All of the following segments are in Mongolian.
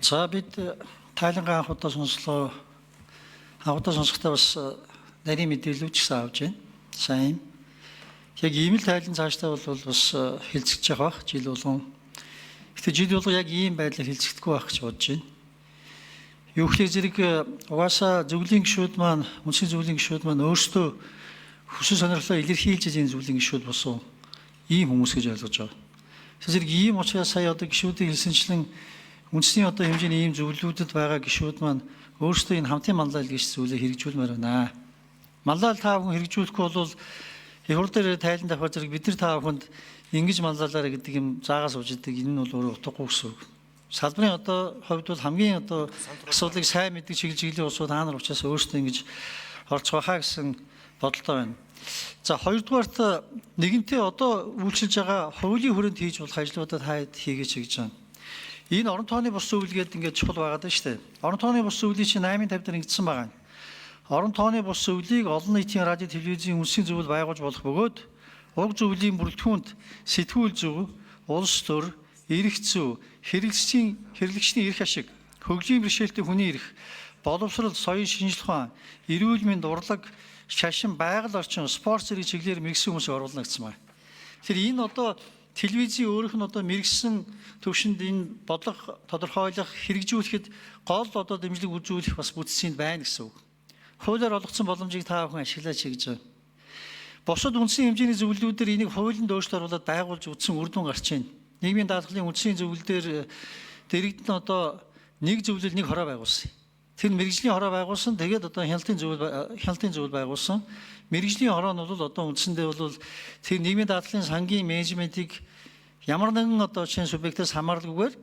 За бид тайлангаа анхудаа сонслоо. Анхудаа сонсохдоо бас нарийн мэдээлэлч гэсэн авж байна. Сайн. Яг ийм л тайлан цаашдаа бол бас хилцэж байгаа бах жил болгон. Гэтэ жил болгон яг ийм байдлаар хилцэхдэггүй байх гэж бодож байна. Юу гэхээр зэрэг угаасаа зөвлөлийн гишүүд маань, үндэсний зөвлөлийн гишүүд маань өөрсдөө хүсэл сонирхлоо илэрхийлж энэ зөвлөлийн гишүүд болсон ийм хүмүүс гэж ойлгож байгаа. Зэрэг ийм учраас сая одоо гишүүдийн хэлсэнчлэн үндэсний одоо хэмжээний ийм зөвлөлүүдэд байгаа гишүүд маань өөрсдөө энэ хамтын манлайл гэж зүйлийг хэрэгжүүлмээр байна. Манлайл та бүхэн хэрэгжүүлэхгүй бол их хурд дээр тайлан давхар зэрэг бид нар та бүхэнд ингэж манлайлаарэ гэдэг юм заагаас сууж идэг. Энэ нь бол өөрөө утгагүй гэсэн үг. Салбарын одоо хувьд бол хамгийн одоо асуудлыг сайн мэддэг чиглэлийн улсууд та нар учраас өөрсдөө ингэж орж байхаа гэсэн бодолтой байна. За хоёрдугаарт нэгэнтээ одоо үйлчилж байгаа хуулийн хүрээнд хийж болох ажлуудад хайд хийгээч гэж байна. Энэ орон тооны бус зөвлөгээд ингээд чухал байгаад байна шүү дээ. Орон тооны бус зөвлөлийн чинь 8-50 дээр ингэсэн байгаа. Орон тооны бус зөвлөлийг олон нийтийн радио телевизийн үндэсний зөвлөл байгуулж болох бөгөөд уг зөвлөлийн бүрэлдэхүүнд сэтгүүл зөв, улс төр, эрх зүй, хэрэглэгчний эрх ашиг, хөгжлийн бэрхшээлтэй хүний эрх, боловсрол, соёлын шинжилгээ ухаан, эрүүл мэнд, урлаг, шашин, байгаль орчин, спорт зэрэг чиглэлээр мэргэсэн хүмүүсийг оруулна гэсэн байна. Тэгэхээр энэ одоо телевизийн өөрийнх нь одоо мэргэсэн төвшөнд энэ бодлого тодорхойлох, хэрэгжүүлэхэд гол одоо дэмжлэг үзүүлэх бас бүтцийн байна гэсэн үг. Хуулиар олгосон боломжийг та бүхэн ашиглаж хийж байгаа. Бусад үндэсний хэмжээний зөвлөлүүдээр энийг хуулинд өөрчлөлт оруулаад байгуулж үтсэн үр дүн гарч байна. Нийгмийн даатгалын үндэсний зөвлөлдөр дэрэгдэн одоо нэг зөвлөл нэг хороо байгуулсан. Тэр мэрэгжлийн хороо байгуулсан. Тэгээд одоо хяналтын зөвлөл байгуулсан. Мэргэжлийн хороо нь бол одоо үндсэндээ бол тэр нийгмийн даатгалын сангийн менежментийг ямар нэгэн одоо шинэ субъектээс хамааралгүйгээр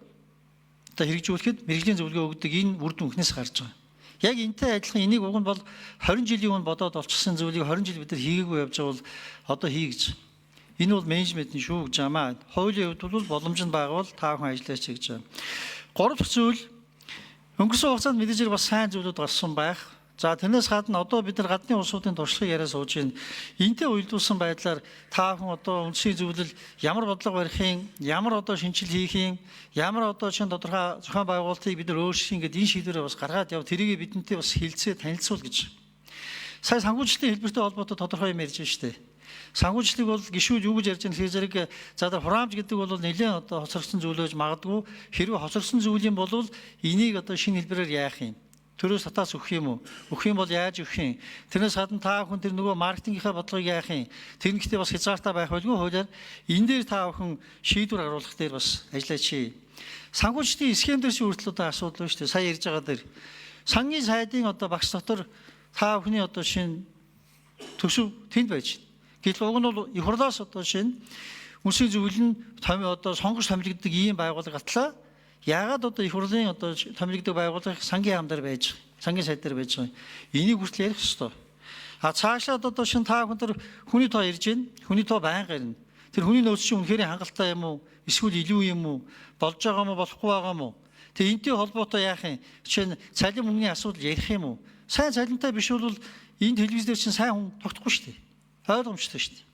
одоо хэрэгжүүлэхэд мэргэжлийн зөвлөгөө өгдөг энэ үр дүн өнхнөөс гарч байгаа. Яг энтэй адилхан энийг уг нь бол 20 жилийн өмнө бодоод олчихсан зүйлийг 20 жил бид нар хийгээгүй явж байгаа бол одоо хий гэж. Энэ бол менежментийн шүү гэж амаа. Хуулийн хувьд бол боломж нь байгаа бол та бүхэн ажиллаач гэж байна. Гурав дахь зүйл өнгөрсөн хугацаанд мэдээж бас сайн зүйлүүд гарсан байх. За тэрнээс гадна одоо бид нар гадны улсуудын туршлагыг яриа сууж байна. Энтэй уялдуулсан байдлаар та бүхэн одоо үндэсний зөвлөл ямар бодлого барихын, ямар одоо шинжил хийхин, ямар одоо чинь тодорхой зохион байгуулалтыг бид нар өөрсдийн ингээд энэ шийдвэрээ бас гаргаад яв. Тэрийг бидэнтэй бас хэлцээ танилцуул гэж. Сая санхүүжилтийн хэлбэртэй холбоотой тодорхой юм ярьж байна шүү дээ. Санхүүжилтийг бол гишүүд юу гэж ярьж байгаа нөхөр зэрэг за хураамж гэдэг бол нэлээд одоо хоцрогдсон зүйлөөж магадгүй. Хэрвээ хоцрогдсон зүйл юм бол энийг одоо шинэ хэлбэрээр яах юм? Төрөөс татаас өгөх юм уу? Өгөх юм бол яаж өгөх юм? Тэрнээс гадна та бүхэн тэр нөгөө маркетингийнхаа бодлогыг яах юм? Тэр нь гэхдээ бас хязгаартай байх байлгүй хуулиар энэ дээр та бүхэн шийдвэр гаргуулах дээр бас ажиллаач. Санхүүжилтийн схем дээр хүртэл одоо асуудал байна шүү дээ. Сая ярьж байгаа дээр сангийн сайдын одоо багш дотор та бүхний одоо шинэ төсөв тэнд байж. Гэтэл уг нь бол их хурлаас одоо шинэ үндэсний зөвлөл нь одоо сонгож томилогддог ийм байгууллага гатлаа. Яагаад одоо их хурлын одоо томилогддог байгууллага сангийн хаан дээр байж, сангийн сайд дээр байж байгаа. Энийг хүртэл ярих ёстой. Цаашлаад одоо шинэ та бүхэн тэр хүний тоо ирж байна. Хүний тоо байнга ирнэ. Тэр хүний нөөц чинь үнэхээр хангалттай юм уу? Эсвэл илүү юм уу? Болж байгаа юм уу, болохгүй байгаа юм уу? Тэгээ энтэй холбоотой яах юм? Жишээ нь цалин мөнгөний асуудал ярих юм уу? Сайн цалинтай биш бол энэ телевизээр чинь сайн хүн тогтохгүй шүү дээ. Ойлгомжтой шүү дээ.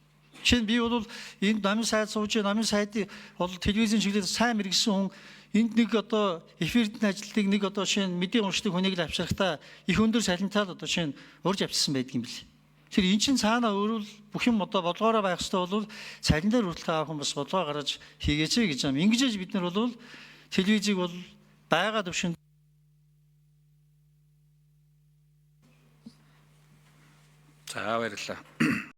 Жишээ нь би бол энд намын сайд сууж, намын сайдыг бол телевизийн чиглэлээр сайн мэргэсэн хүн энд нэг одоо эфирдэн ажилтныг нэг одоо шинэ мэдээ уншдаг хүнийг л авчрахтаа их өндөр цалинтай одоо шинэ урьж авчирсан байдаг юм бэл. Тэр эн чинь цаана өөрөө л бүх юм одоо бодлогоороо байх хэрэгтэй бол цалин дээр хүртэл авах юм бас бодлого гаргаж хийгээч гэж юм. Ингэж бид нар бол телевизийг бол байгаа төвшөнд за баярлалаа.